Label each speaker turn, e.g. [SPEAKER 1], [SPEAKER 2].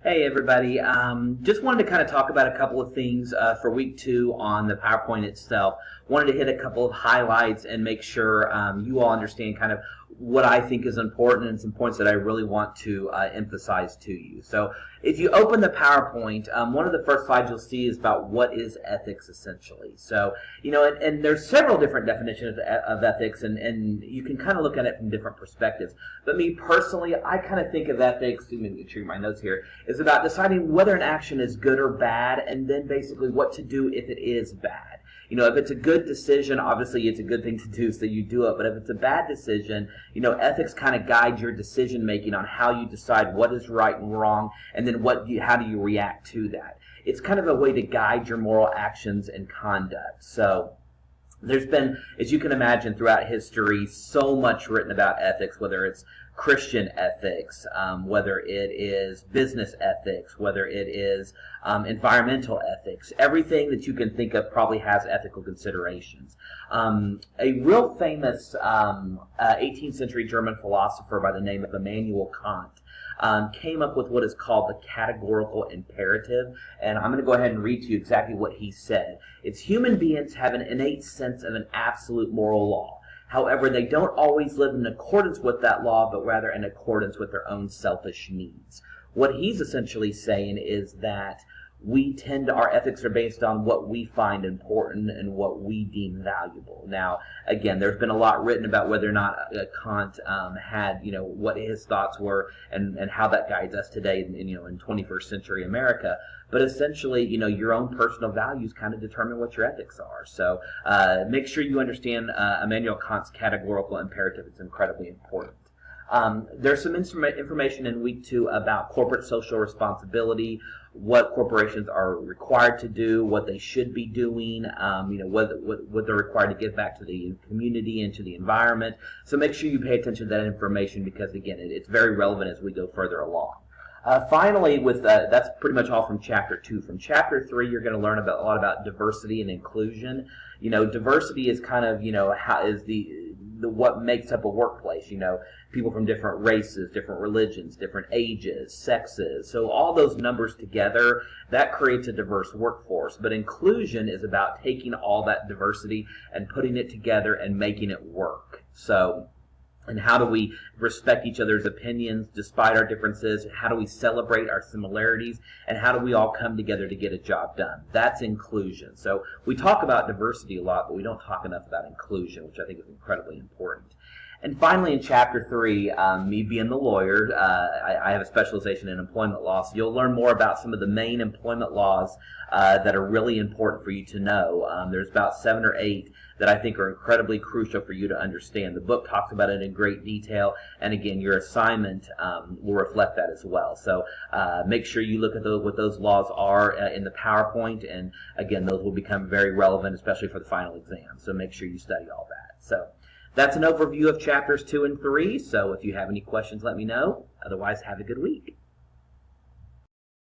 [SPEAKER 1] Hey everybody, just wanted to kind of talk about a couple of things for week 2 on the PowerPoint itself. Wanted to hit a couple of highlights and make sure you all understand kind of what I think is important and some points that I really want to emphasize to you. So if you open the PowerPoint, one of the first slides you'll see is about what is ethics essentially. So, and there's several different definitions of ethics and you can kind of look at it from different perspectives. But me personally, I kind of think of ethics, let me make sure my notes here, is about deciding whether an action is good or bad, and then basically what to do if it is bad. If it's a good decision, obviously it's a good thing to do, so you do it. But if it's a bad decision, ethics kind of guide your decision making on how you decide what is right and wrong, and then how do you react to that. It's kind of a way to guide your moral actions and conduct. So there's been, as you can imagine, throughout history, so much written about ethics, whether it's Christian ethics, whether it is business ethics, whether it is environmental ethics. Everything that you can think of probably has ethical considerations. A real famous 18th century German philosopher by the name of Immanuel Kant came up with what is called the categorical imperative, and I'm going to go ahead and read to you exactly what he said. It's human beings have an innate sense of an absolute moral law. However, they don't always live in accordance with that law, but rather in accordance with their own selfish needs. What he's essentially saying is that our ethics are based on what we find important and what we deem valuable. Now, again, there's been a lot written about whether or not Kant had, what his thoughts were and how that guides us today in 21st century America. But essentially, your own personal values kind of determine what your ethics are. So make sure you understand Immanuel Kant's categorical imperative. It's incredibly important. There's some information in week 2 about corporate social responsibility, what corporations are required to do, what they should be doing, what they're required to give back to the community and to the environment. So make sure you pay attention to that information because, again, it's very relevant as we go further along. Finally, that's pretty much all from Chapter 2. From Chapter 3, you're going to learn a lot about diversity and inclusion. Diversity is kind of, what makes up a workplace. People from different races, different religions, different ages, sexes. So all those numbers together, that creates a diverse workforce. But inclusion is about taking all that diversity and putting it together and making it work. And how do we respect each other's opinions despite our differences? How do we celebrate our similarities? And how do we all come together to get a job done? That's inclusion. So we talk about diversity a lot, but we don't talk enough about inclusion, which I think is incredibly important. And finally, in Chapter 3, me being the lawyer, I have a specialization in employment law, so you'll learn more about some of the main employment laws that are really important for you to know. There's about 7 or 8 that I think are incredibly crucial for you to understand. The book talks about it in great detail, and again, your assignment will reflect that as well. So make sure you look at what those laws are in the PowerPoint, and again, those will become very relevant, especially for the final exam. So make sure you study all that. So that's an overview of Chapters 2 and 3. So if you have any questions, let me know. Otherwise, have a good week.